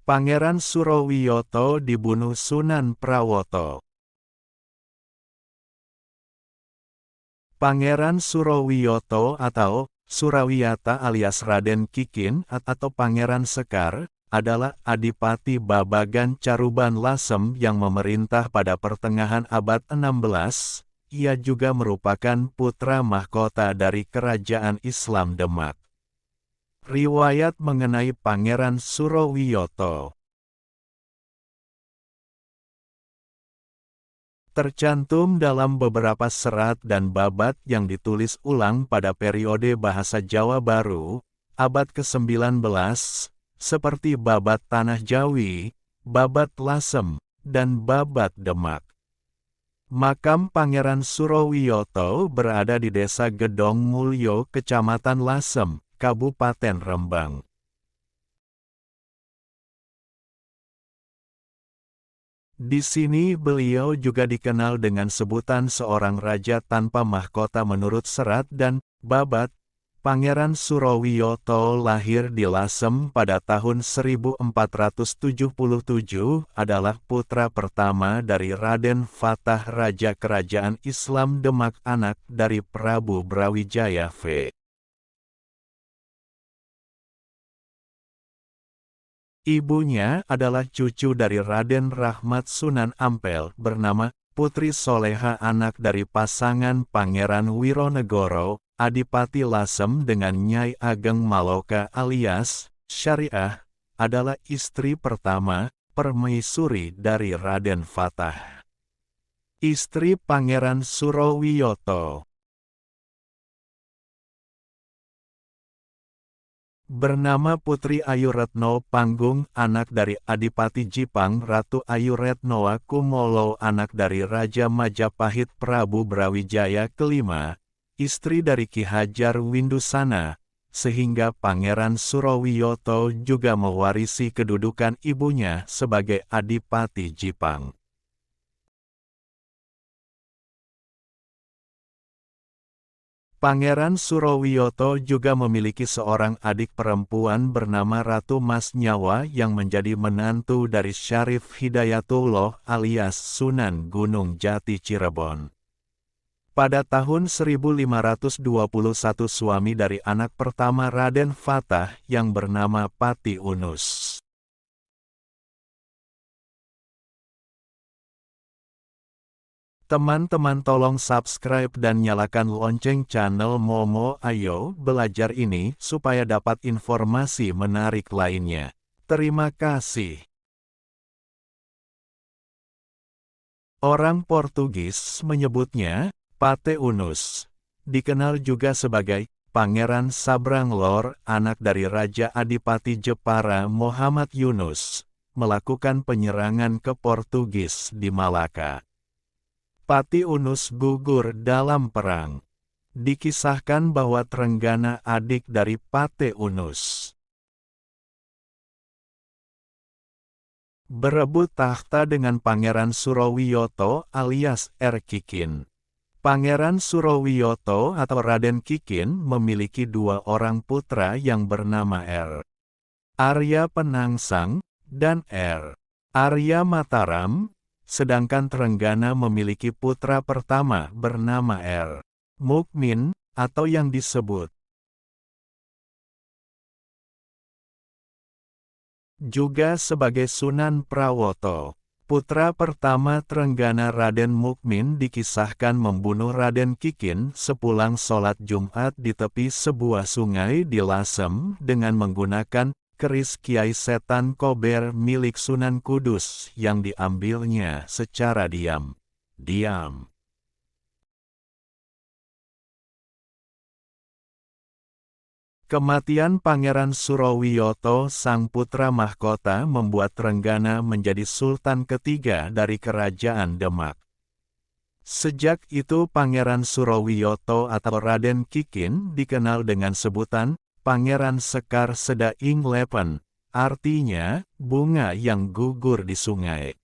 Pangeran Surowiyoto dibunuh Sunan Prawoto. Pangeran Surowiyoto atau Surawiyata alias Raden Kikin atau Pangeran Sekar adalah Adipati Babagan Caruban Lasem yang memerintah pada pertengahan abad 16. Ia juga merupakan putra mahkota dari Kerajaan Islam Demak. Riwayat mengenai Pangeran Surowiyoto tercantum dalam beberapa serat dan babat yang ditulis ulang pada periode bahasa Jawa Baru, abad ke-19, seperti babat Tanah Jawi, babat Lasem, dan babat Demak. Makam Pangeran Surowiyoto berada di Desa Gedong Mulyo, Kecamatan Lasem, Kabupaten Rembang. Di sini beliau juga dikenal dengan sebutan seorang raja tanpa mahkota menurut serat dan babat. Pangeran Surowiyoto lahir di Lasem pada tahun 1477, adalah putra pertama dari Raden Fatah Raja Kerajaan Islam Demak, anak dari Prabu Brawijaya V. Ibunya adalah cucu dari Raden Rahmat Sunan Ampel bernama Putri Soleha, anak dari pasangan Pangeran Wironegoro, Adipati Lasem dengan Nyai Ageng Maloka alias Syariah, adalah istri pertama, permaisuri dari Raden Fatah. Istri Pangeran Surowiyoto bernama Putri Ayu Retno Panggung, anak dari Adipati Jipang Ratu Ayu Retnoa Kumolo, anak dari Raja Majapahit Prabu Brawijaya kelima, istri dari Ki Hajar Windusana, sehingga Pangeran Surowiyoto juga mewarisi kedudukan ibunya sebagai Adipati Jipang. Pangeran Surowiyoto juga memiliki seorang adik perempuan bernama Ratu Mas Nyawa yang menjadi menantu dari Syarif Hidayatullah alias Sunan Gunung Jati Cirebon. Pada tahun 1521 suami dari anak pertama Raden Fatah yang bernama Pati Unus. Teman-teman tolong subscribe dan nyalakan lonceng channel Momo Ayo Belajar ini supaya dapat informasi menarik lainnya. Terima kasih. Orang Portugis menyebutnya Pate Unus. Dikenal juga sebagai Pangeran Sabranglor, anak dari Raja Adipati Jepara Muhammad Yunus, melakukan penyerangan ke Portugis di Malaka. Pati Unus gugur dalam perang. Dikisahkan bahwa Trenggana, adik dari Pate Unus, berebut tahta dengan Pangeran Surowiyoto alias R. Kikin. Pangeran Surowiyoto atau Raden Kikin memiliki dua orang putra yang bernama R. Arya Penangsang dan R. Arya Mataram. Sedangkan Trenggana memiliki putra pertama bernama R. Mukmin, atau yang disebut juga sebagai Sunan Prawoto. Putra pertama Trenggana, Raden Mukmin, dikisahkan membunuh Raden Kikin sepulang sholat Jumat di tepi sebuah sungai di Lasem dengan menggunakan keris Kiai Setan Kober milik Sunan Kudus yang diambilnya secara diam-diam. Kematian Pangeran Surowiyoto sang putra mahkota membuat Trenggana menjadi sultan ketiga dari Kerajaan Demak. Sejak itu Pangeran Surowiyoto atau Raden Kikin dikenal dengan sebutan Pangeran Sekar Seda Ing Lepen, artinya bunga yang gugur di sungai.